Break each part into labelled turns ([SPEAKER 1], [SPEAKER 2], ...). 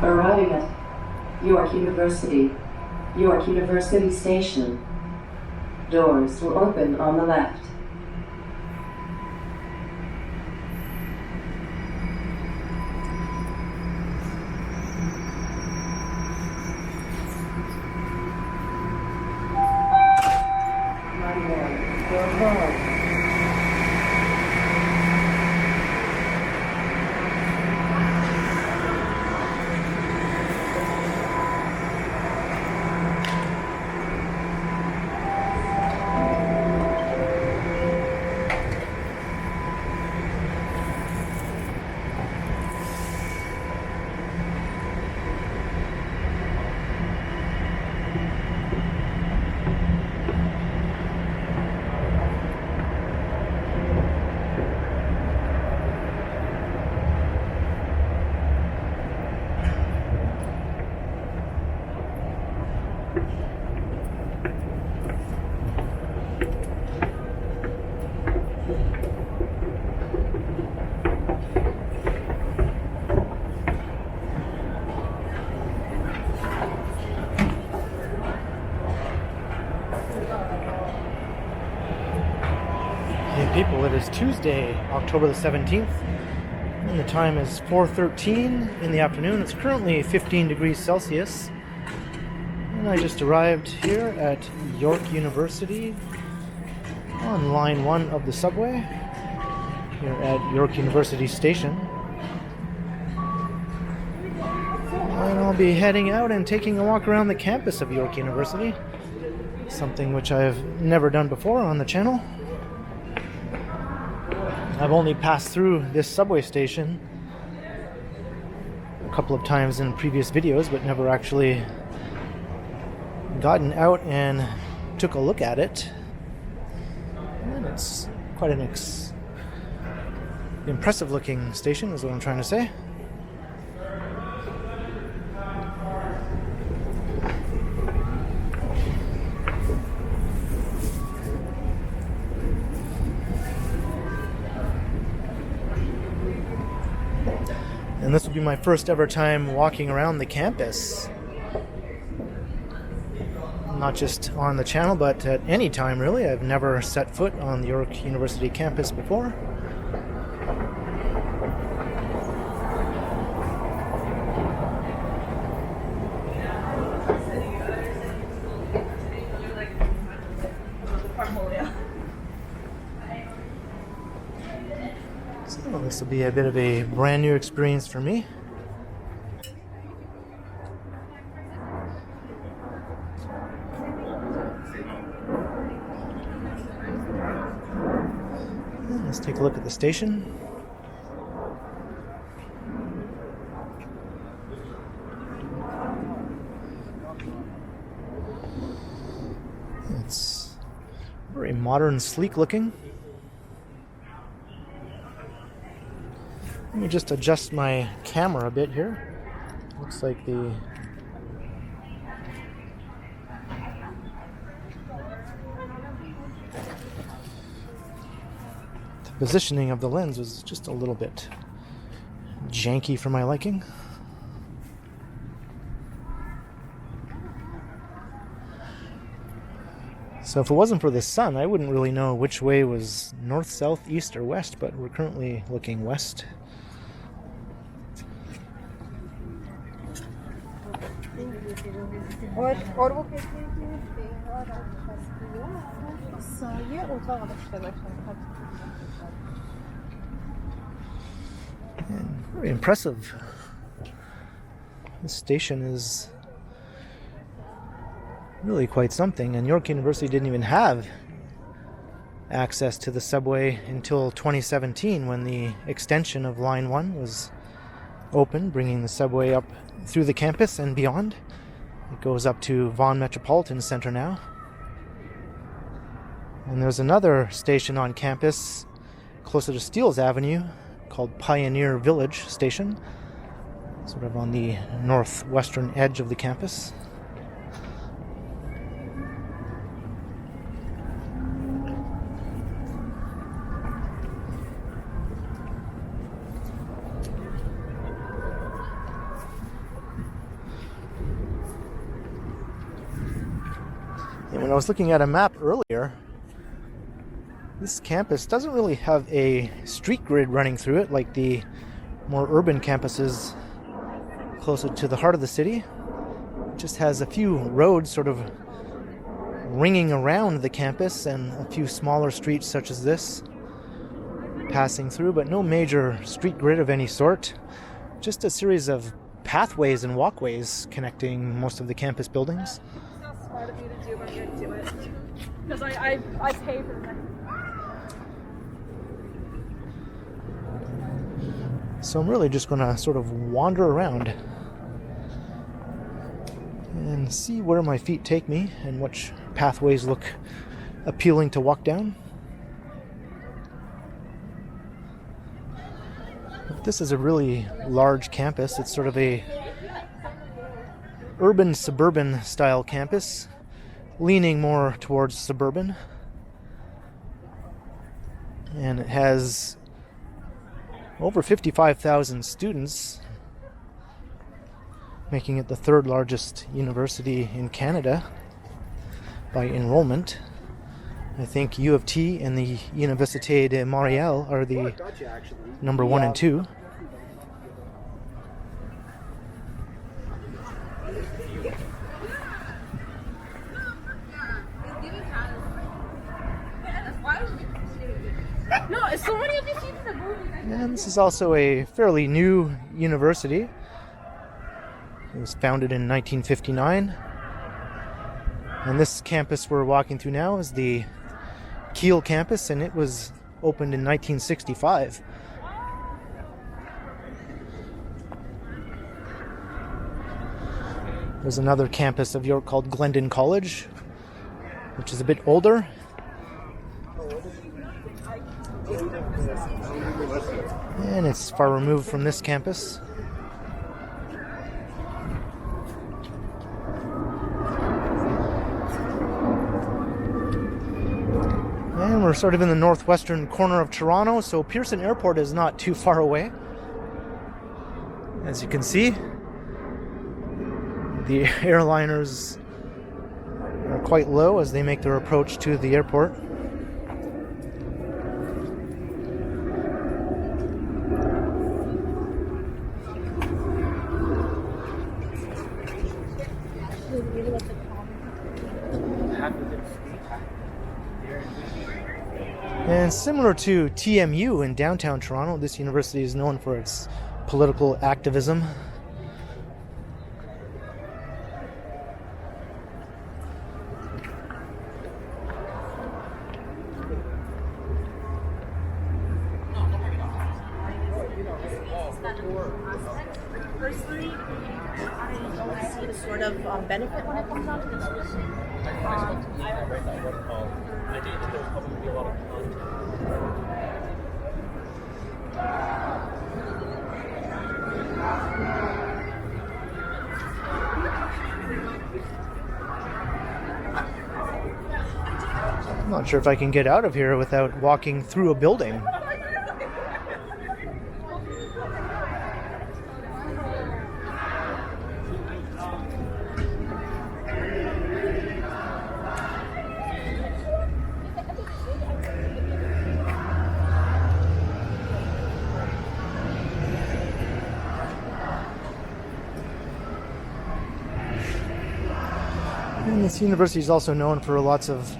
[SPEAKER 1] Arriving at York University Station. Doors will open on the left.
[SPEAKER 2] People, it is Tuesday, October the 17th, and the time is 4:13 in the afternoon. It's currently 15 degrees Celsius, and I just arrived here at York University on line 1 of the subway here at York University Station. And I'll be heading out and taking a walk around the campus of York University, something which I've never done before on the channel. I've only passed through this subway station a couple of times in previous videos, but never actually gotten out and took a look at it. And it's quite an impressive looking station, is what I'm trying to say. And this will be my first ever time walking around the campus. Not just on the channel, but at any time really. I've never set foot on the York University campus before. So this will be a bit of a brand new experience for me. Let's take a look at the station. It's very modern, sleek looking. Let me just adjust my camera a bit here. Looks like the positioning of the lens was just a little bit janky for my liking. So if it wasn't for the sun, I wouldn't really know which way was north, south, east, or west, but we're currently looking west. And very impressive. This station is really quite something, and York University didn't even have access to the subway until 2017 when the extension of Line 1 was opened, bringing the subway up through the campus and beyond. It goes up to Vaughan Metropolitan Center now. And there's another station on campus closer to Steeles Avenue called Pioneer Village Station, sort of on the northwestern edge of the campus. I was looking at a map earlier, this campus doesn't really have a street grid running through it like the more urban campuses closer to the heart of the city. It just has a few roads sort of ringing around the campus and a few smaller streets such as this passing through, but no major street grid of any sort. Just a series of pathways and walkways connecting most of the campus buildings.
[SPEAKER 3] That's smart of you to do, but I'm going to do it. Because I pay for it.
[SPEAKER 2] So I'm really just going to sort of wander around and see where my feet take me and which pathways look appealing to walk down. This is a really large campus. It's sort of a urban suburban style campus, leaning more towards suburban. And it has over 55,000 students, making it the third largest university in Canada by enrollment. I think U of T and the Université de Montréal are the number 1 and 2.
[SPEAKER 3] No, it's so many of these people that move.
[SPEAKER 2] And this is also a fairly new university. It was founded in 1959. And this campus we're walking through now is the Kiel campus, and it was opened in 1965. There's another campus of York called Glendon College, which is a bit older. And it's far removed from this campus. And we're sort of in the northwestern corner of Toronto, so Pearson Airport is not too far away. As you can see, the airliners are quite low as they make their approach to the airport. And similar to TMU in downtown Toronto, this university is known for its political activism.
[SPEAKER 3] Personally, I don't see the sort of benefit when it comes down to this.
[SPEAKER 2] I'm not sure if I can get out of here without walking through a building. And this university is also known for lots of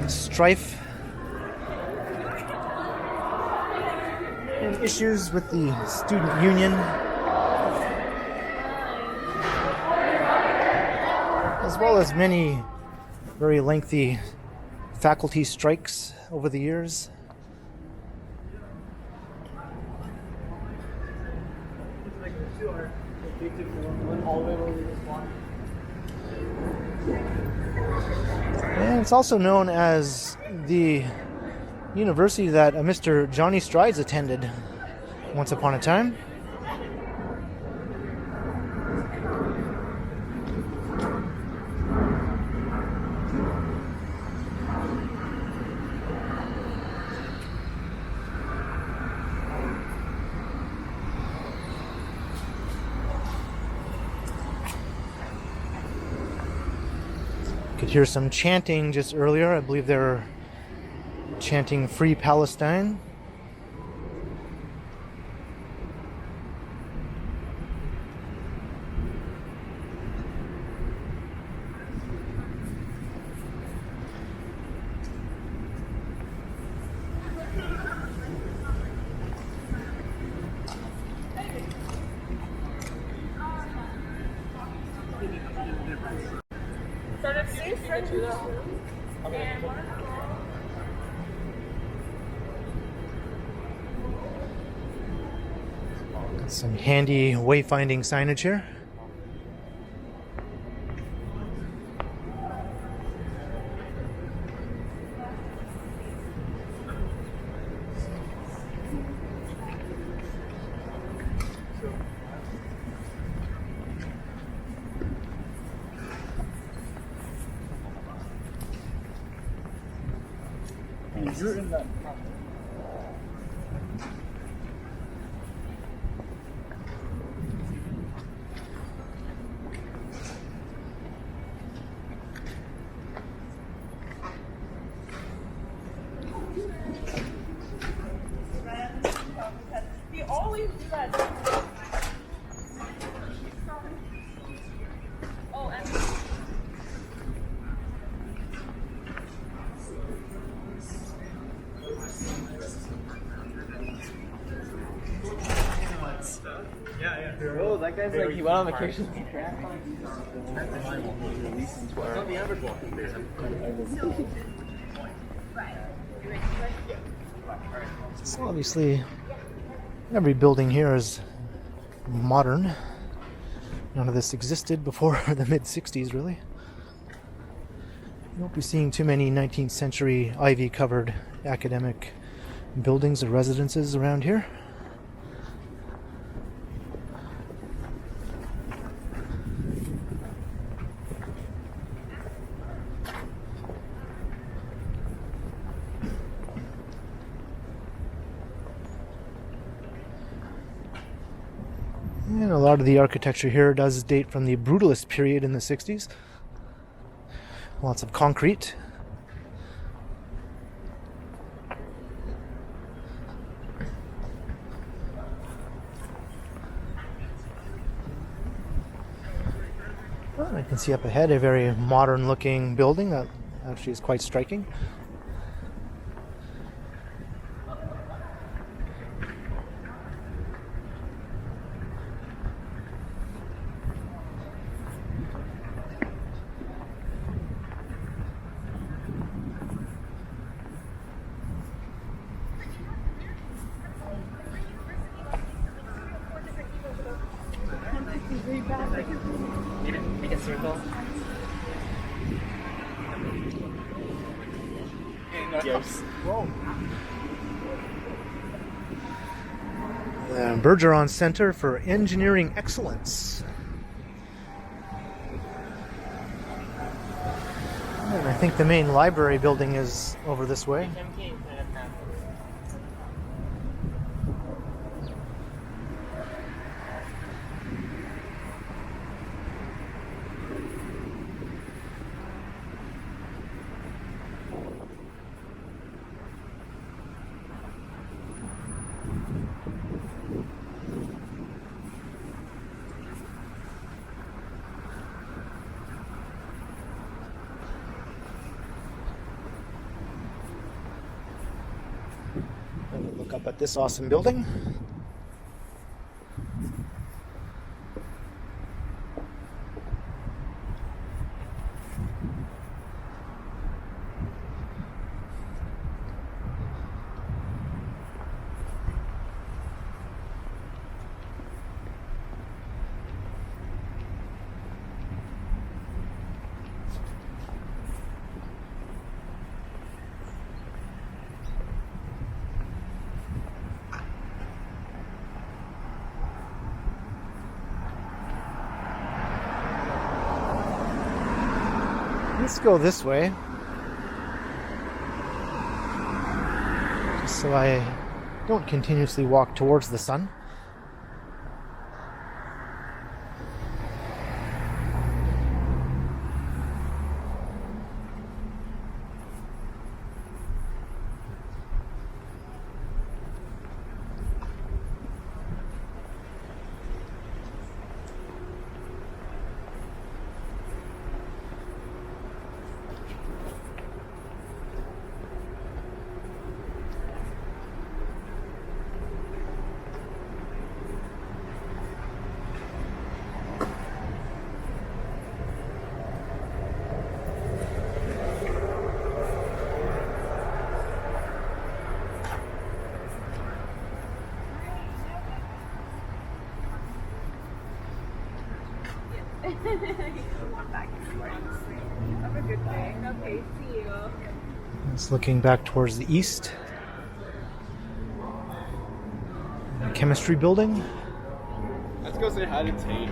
[SPEAKER 2] strife and issues with the student union, as well as many very lengthy faculty strikes over the years. And it's also known as the university that Mr. Johnny Strides attended once upon a time. You Could hear some chanting just earlier. I believe they were chanting Free Palestine. Some handy wayfinding signage here.
[SPEAKER 4] You're in that.
[SPEAKER 3] We always do that. Oh, and
[SPEAKER 4] Oh, that guy's like, he went on vacation.
[SPEAKER 2] So obviously, every building here is modern. None of this existed before the mid-60s, really. You won't be seeing too many 19th century ivy-covered academic buildings or residences around here. And a lot of the architecture here does date from the brutalist period in the 60s. Lots of concrete. Well, I can see up ahead a very modern looking building that actually is quite striking.
[SPEAKER 4] Make a circle. Yes.
[SPEAKER 2] The Bergeron Center for Engineering Excellence. And I think the main library building is over this way. Look up at this awesome building. Let's go this way, just so I don't continuously walk towards the sun.
[SPEAKER 3] I'm back in the morning. Have a good day. Okay, see you.
[SPEAKER 2] It's looking back towards the east. The chemistry building.
[SPEAKER 4] Let's go say hi to Tate.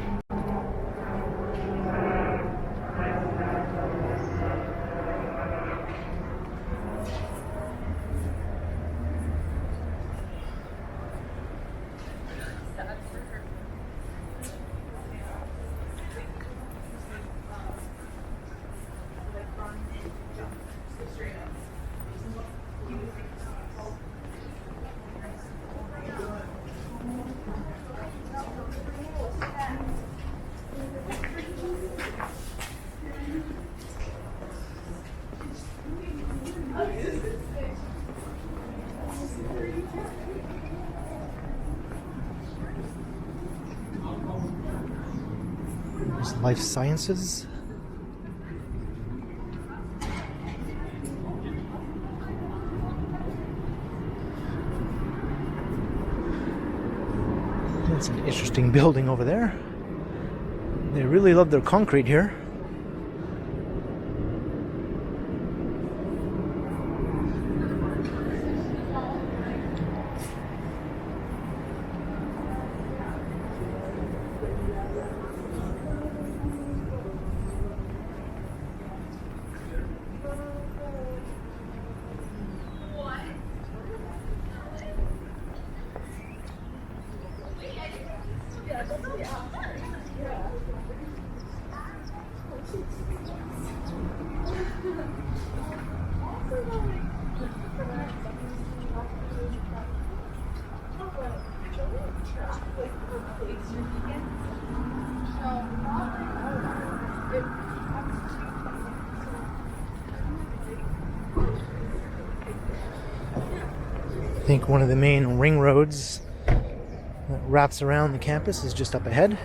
[SPEAKER 2] There's life sciences. That's an interesting building over there. They really love their concrete here. I think one of the main ring roads that wraps around the campus is just up ahead.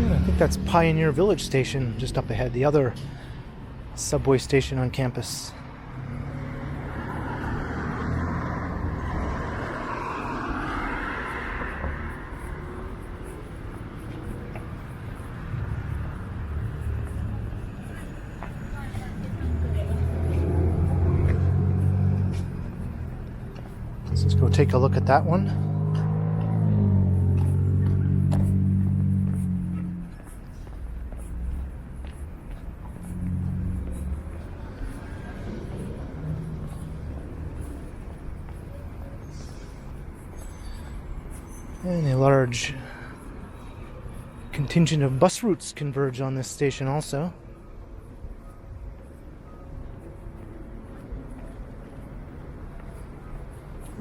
[SPEAKER 2] I think that's Pioneer Village Station just up ahead, the other subway station on campus. Let's go take a look at that one. And a large contingent of bus routes converge on this station also.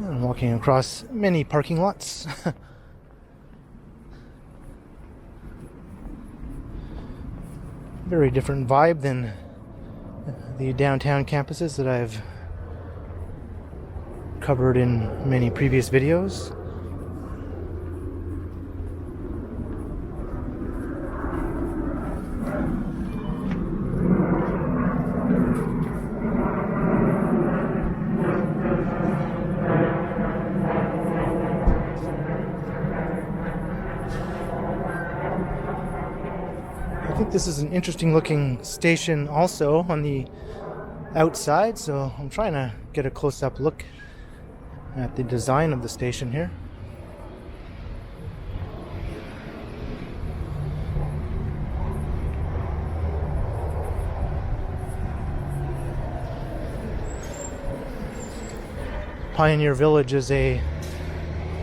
[SPEAKER 2] I'm walking across many parking lots. Very different vibe than the downtown campuses that I've covered in many previous videos. think this is an interesting looking station also on the outside, so I'm trying to get a close-up look at the design of the station here. Pioneer Village is a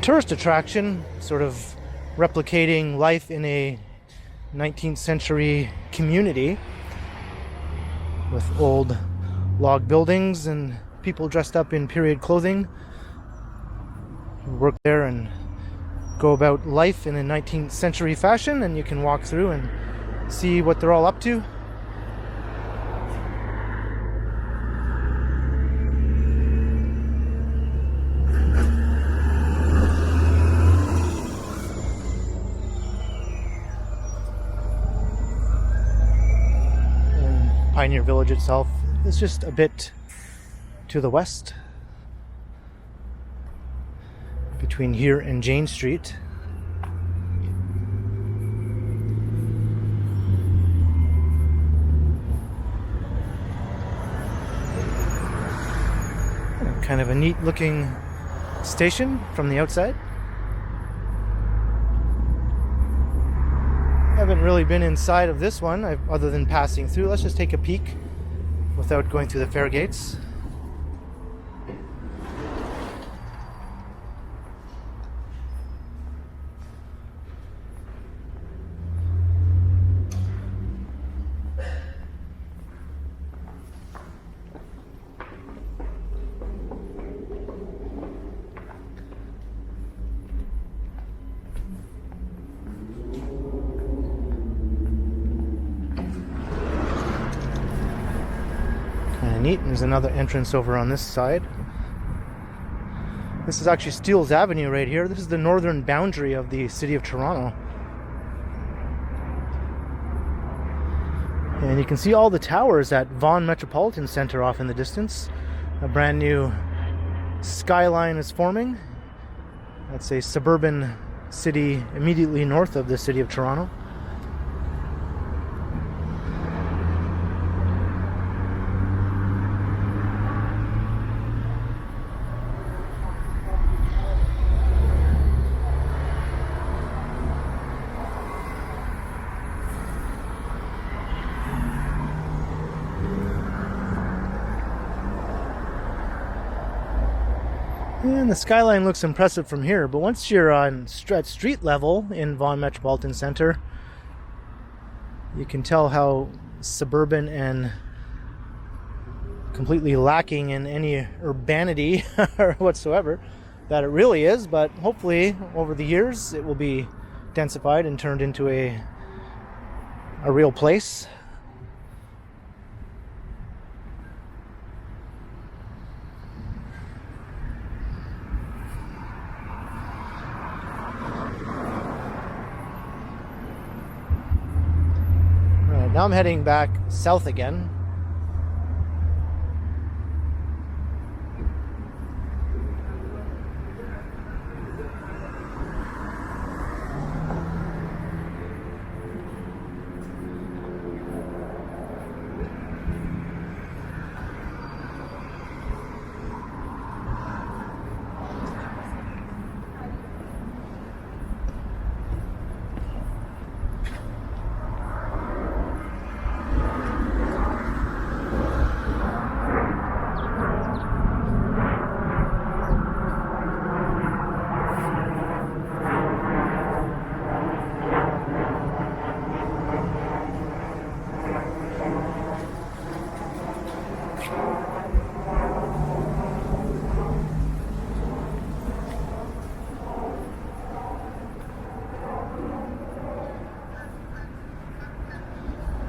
[SPEAKER 2] tourist attraction, sort of replicating life in a 19th century community with old log buildings and people dressed up in period clothing who work there and go about life in a 19th century fashion, and you can walk through and see what they're all up to. Pioneer Village itself is just a bit to the west, between here and Jane Street. Kind of a neat looking station from the outside. Haven't really been inside of this one other than passing through. Let's just take a peek without going through the fare gates. Neat. And there's another entrance over on this side. This is actually Steeles Avenue right here. This is the northern boundary of the city of Toronto. And you can see all the towers at Vaughan Metropolitan Centre off in the distance. A brand new skyline is forming. That's a suburban city immediately north of the city of Toronto. And the skyline looks impressive from here, but once you're on at street level in Vaughan Metropolitan Centre, you can tell how suburban and completely lacking in any urbanity or whatsoever that it really is. But hopefully over the years it will be densified and turned into a real place. Now I'm heading back south again.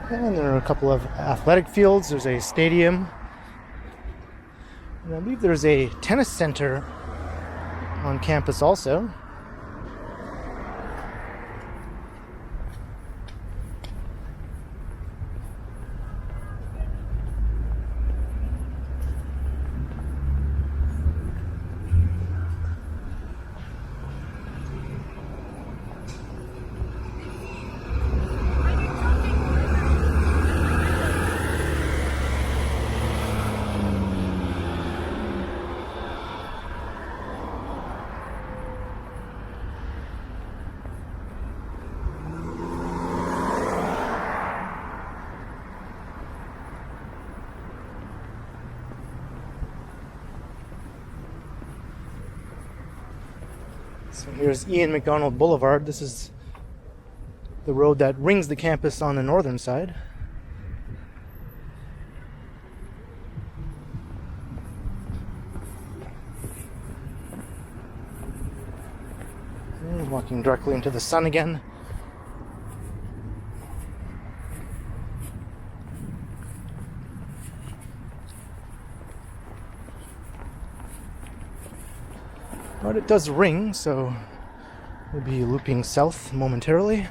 [SPEAKER 2] And there are a couple of athletic fields. There's a stadium. And I believe there's a tennis center on campus also. So here's Ian McDonald Boulevard. This is the road that rings the campus on the northern side. And walking directly into the sun again. But it does ring, so we'll be looping south momentarily.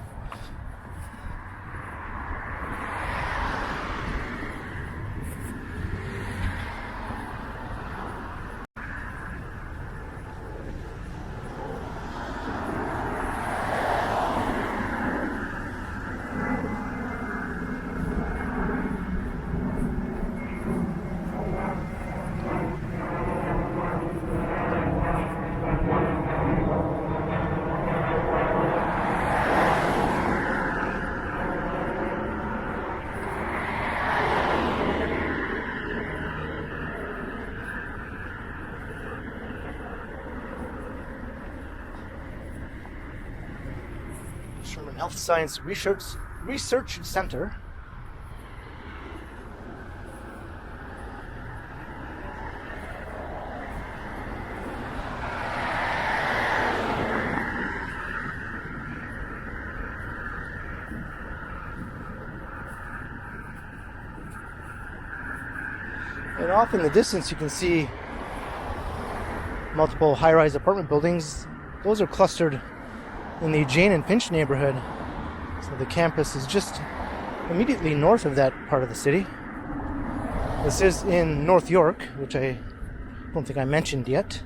[SPEAKER 2] Sherman Health Science Research Center. And off in the distance you can see multiple high-rise apartment buildings. Those are clustered in the Jane and Finch neighborhood. So the campus is just immediately north of that part of the city. This is in North York, which I don't think I mentioned yet.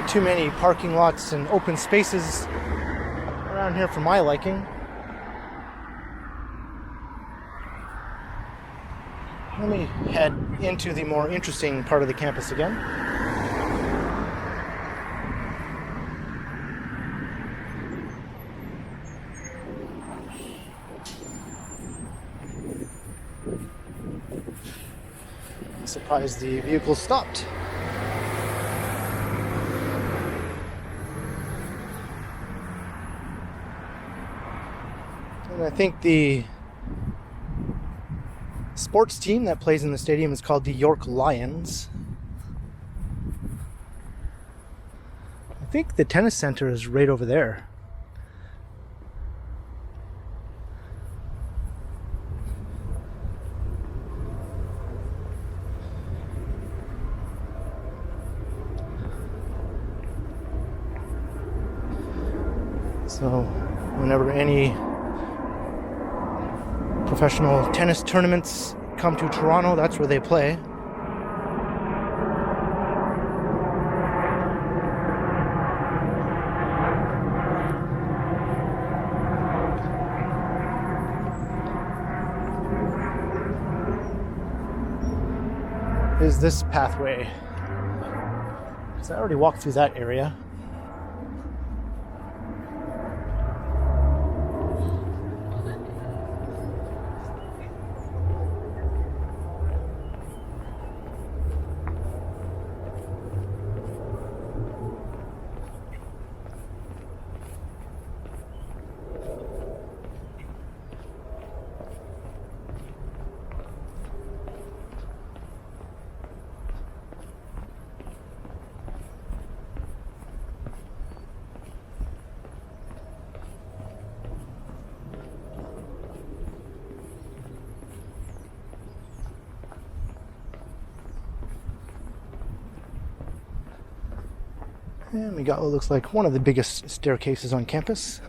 [SPEAKER 2] Too many parking lots and open spaces around here for my liking. Let me head into the more interesting part of the campus again. I'm surprised the vehicle stopped. And I think the sports team that plays in the stadium is called the York Lions. I think the tennis center is right over there. So whenever any professional tennis tournaments come to Toronto, that's where they play. Is this pathway? So I already walked through that area. And we got what looks like one of the biggest staircases on campus.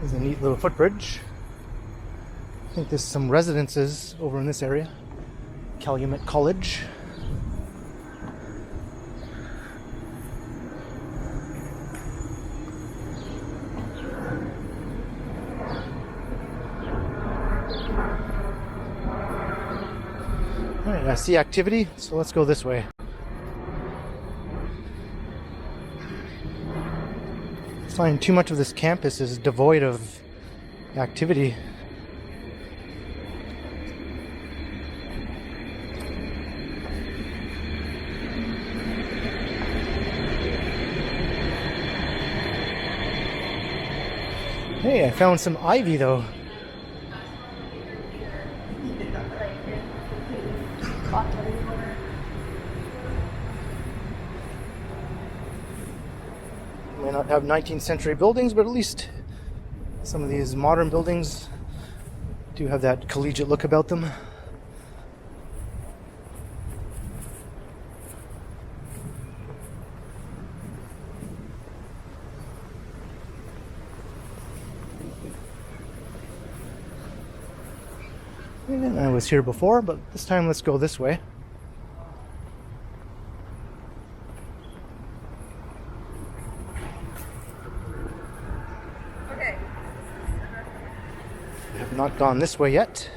[SPEAKER 2] There's a neat little footbridge. I think there's some residences over in this area. Calumet College. Alright, I see activity, so let's go this way. I find too much of this campus is devoid of activity. Hey, I found some ivy though. May not have 19th century buildings, but at least some of these modern buildings do have that collegiate look about them. And I was here before, but this time let's go this way.
[SPEAKER 3] Okay.
[SPEAKER 2] I have not gone this way yet.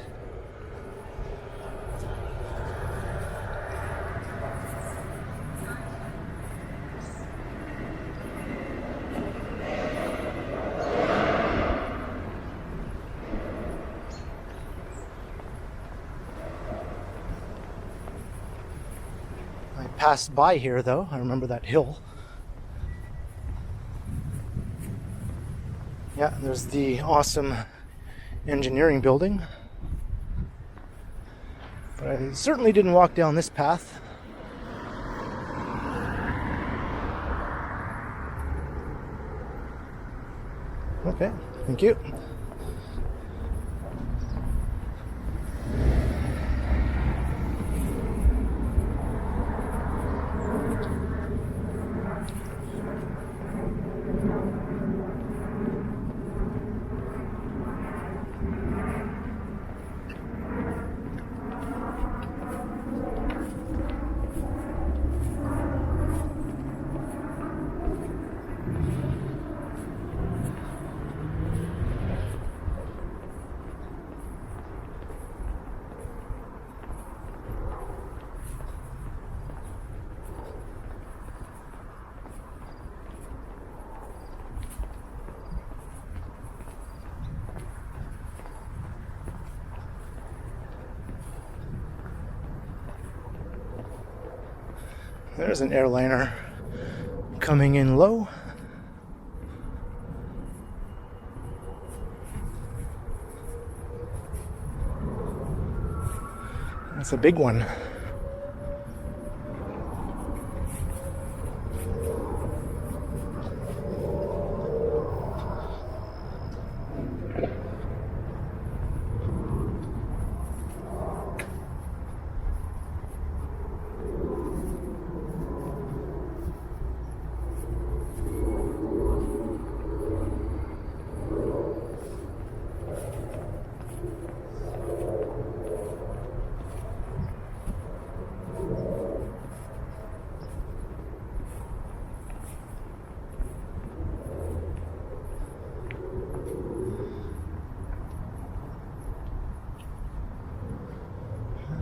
[SPEAKER 2] I passed by here though. I remember that hill. Yeah, there's the awesome engineering building. But I certainly didn't walk down this path. Okay, thank you. There's an airliner coming in low. That's a big one.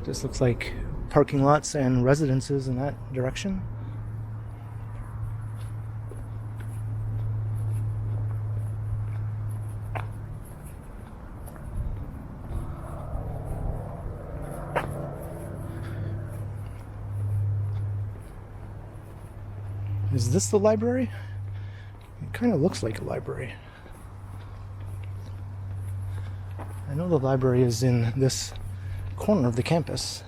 [SPEAKER 2] Just looks like parking lots and residences in that direction. Is this the library? It kind of looks like a library. I know the library is in this corner of the campus.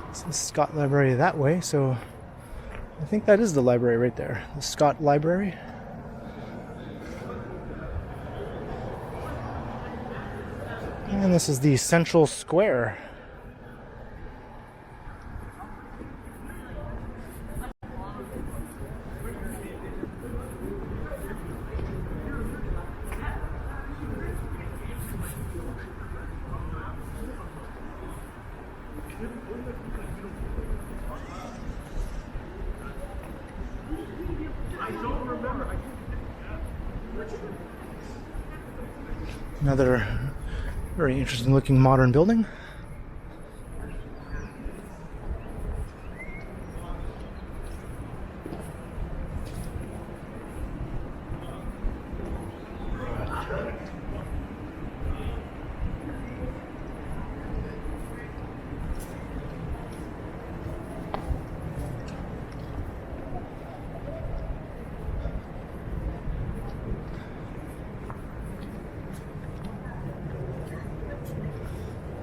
[SPEAKER 2] It's the Scott Library that way, so I think that is the library right there, the Scott Library. And this is the Central Square. Another very interesting looking modern building.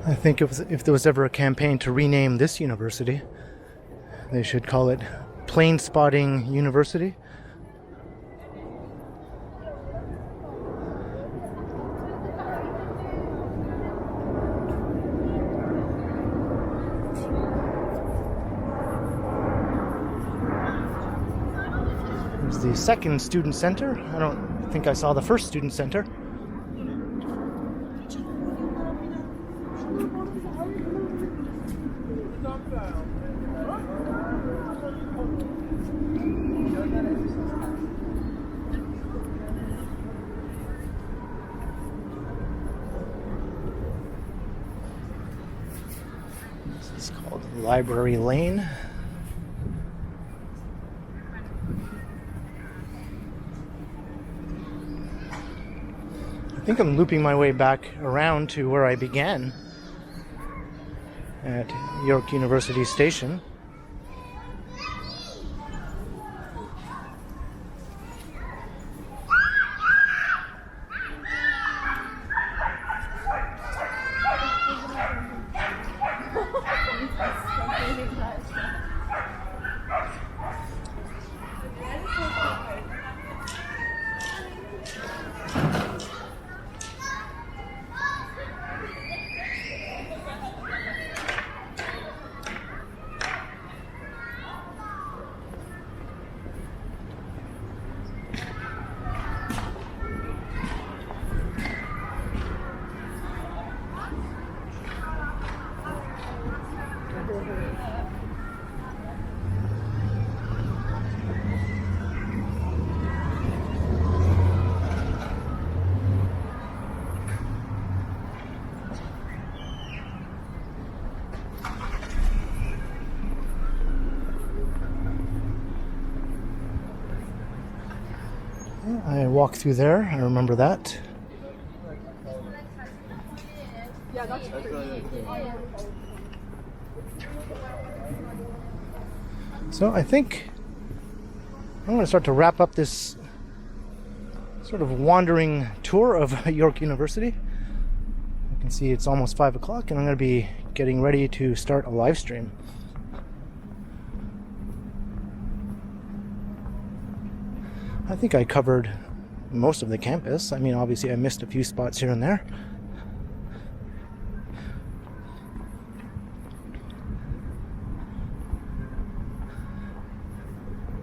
[SPEAKER 2] I think if there was ever a campaign to rename this university, they should call it Plane Spotting University. There's the second student center. I don't think I saw the first student center. This is called Library Lane. I think I'm looping my way back around to where I began at York University Station. I walked through there, I remember that. So I think I'm going to start to wrap up this sort of wandering tour of York University. You can see it's almost 5 o'clock and I'm going to be getting ready to start a live stream. I think I covered most of the campus. I mean, obviously I missed a few spots here and there.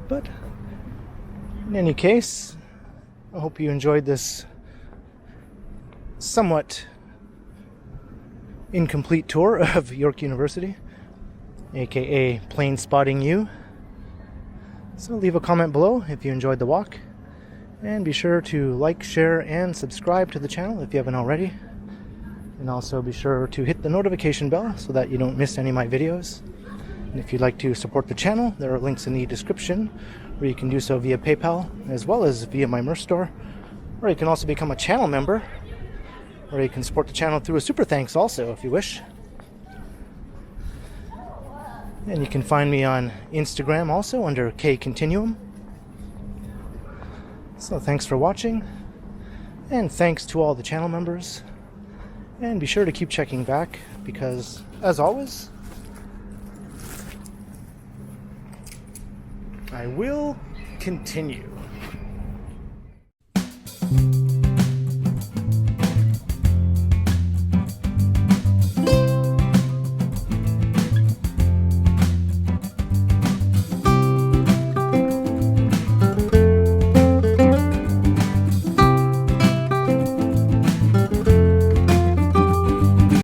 [SPEAKER 2] But in any case, I hope you enjoyed this somewhat incomplete tour of York University, aka Plane Spotting U. So leave a comment below if you enjoyed the walk, and be sure to like, share, and subscribe to the channel if you haven't already. And also be sure to hit the notification bell so that you don't miss any of my videos. And if you'd like to support the channel, there are links in the description where you can do so via PayPal as well as via my merch store. Or you can also become a channel member, or you can support the channel through a super thanks also if you wish. And you can find me on Instagram also under KContinuum. So thanks for watching, And thanks to all the channel members. And be sure to keep checking back because, as always, I will continue.